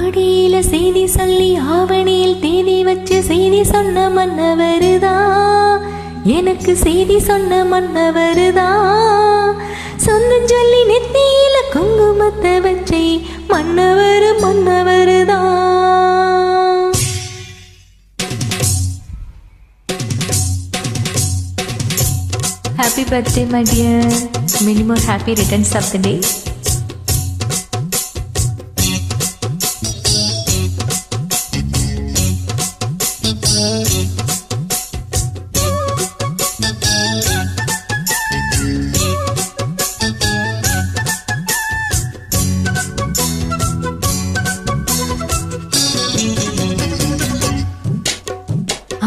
ஆடியில செய்தி சொல்லி ஆவணியில் தேதி வச்சு செய்தி சொன்ன மன்னவருதா, எனக்கு செய்தி சொன்ன மன்னவருதா. சொந்தம் சொல்லி நெத்தியில குங்குமத்தை வச்சு மன்னவரு மன்னவருதா. Happy birthday my dear, many more happy returns of the day.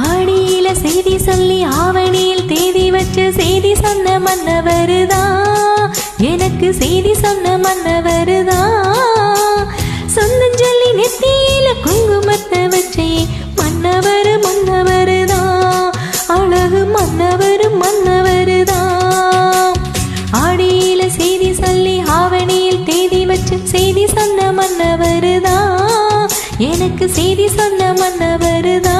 ஆடியில செய்தி சொல்லி ஆவணியில் தேதி வச்சு செய்தி சொன்ன மன்னவருதா, எனக்கு செய்தி சொன்ன மன்னவருதா. சொந்தம் சொல்லி நெத்தியில குங்குமத்தை வச்சு மன்னவரு மன்னவருதா, அழகு மன்னவரு மன்னவருதா. ஆடியில செய்தி சொல்லி ஆவணியில் தேதி வச்சு செய்தி சொன்ன மன்னவருதா, எனக்கு செய்தி சொன்ன மன்னவருதா.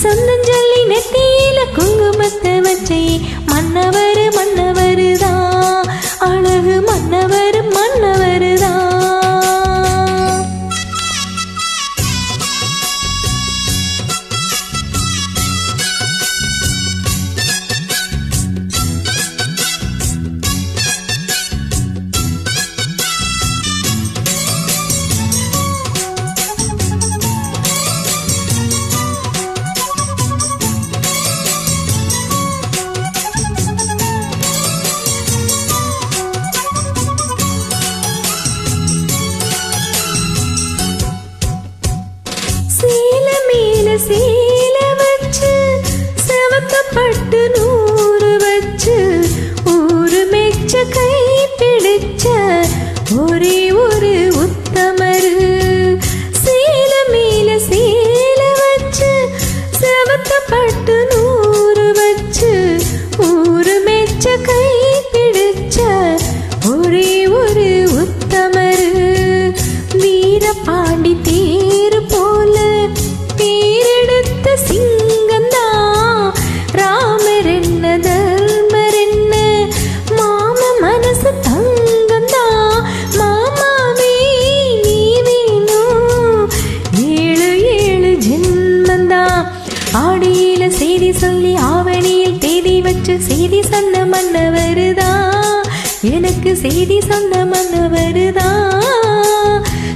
சொந்தம் சொல்லி நெத்தியில குங்குமத்தை வச்சு மன்னவரு மன்னவருதா, அழகு மன்னவரு மன்னவருதா. சீல வச்சு செவத்த பட்டு நூறு வச்சு ஊரு மெச்ச கை பிடிச்ச ஒரே ஒரு உத்தமரு. சீல மேல சீல வச்சு செவத்த பட்டு நூறு வச்சு ஊரு மெச்ச கை பிடிச்ச ஒரே ஒரு உத்தமரு. வீர பாண்டி தேரு போல பேரெடுத்த சிங்கந்தா, ராமர் என்ன தர்மர் என்ன மாம மனசு தங்கந்தா. மாமாவே நீ வேணும் ஏழு ஏழு ஜென்மந்தா. ஆடியில செய்தி சொல்லி ஆவணியில் தேதி வச்சு செய்தி சொன்ன மன்னவருதா, எனக்கு செய்தி சொன்ன மன்னவருதா.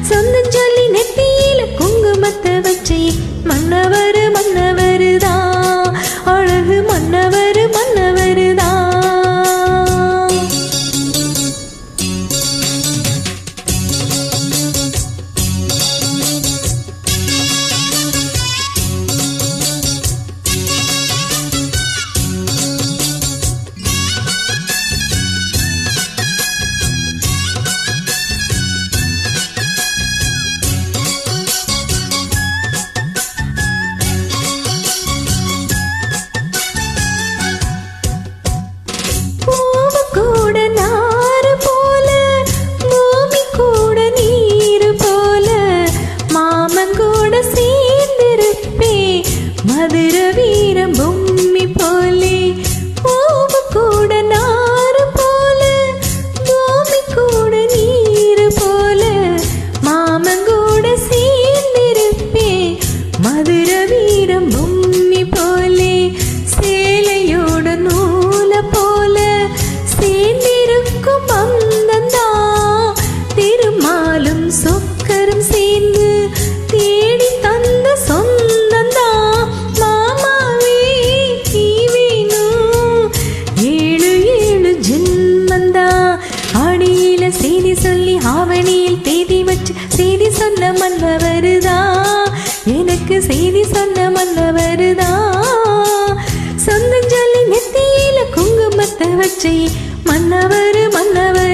சொந்தம் சொல்லி நெத்தியில குங்குமத்தை வச்சு மன்னவரு மன்னவருதா, அழகு மன்னவரு மன்னவருதா. மதுர வீரம் பொம்மி போலே பூவு கூட நாறு போல, பூமி கூட நீரு போல, மாமங்கூட சேர்ந்திருப்பே. மதுர வீரம் பொம்மி போலே சேலையோட நூல போல சேர்ந்திருக்கும் பந்தந்தா. திருமாலும் சொக்கரும் சேர்ந்து தேடி தந்த சொந்தந்தா. செய்தி சொல்லி ஆவணியில் தேதி வச்சு செய்தி சொன்ன மன்னவருதா, எனக்கு செய்தி சொன்ன மன்னவருதா. சொந்தம் சொல்லி நெத்தியில குங்குமத்தை வச்சு மன்னவரு மன்னவர்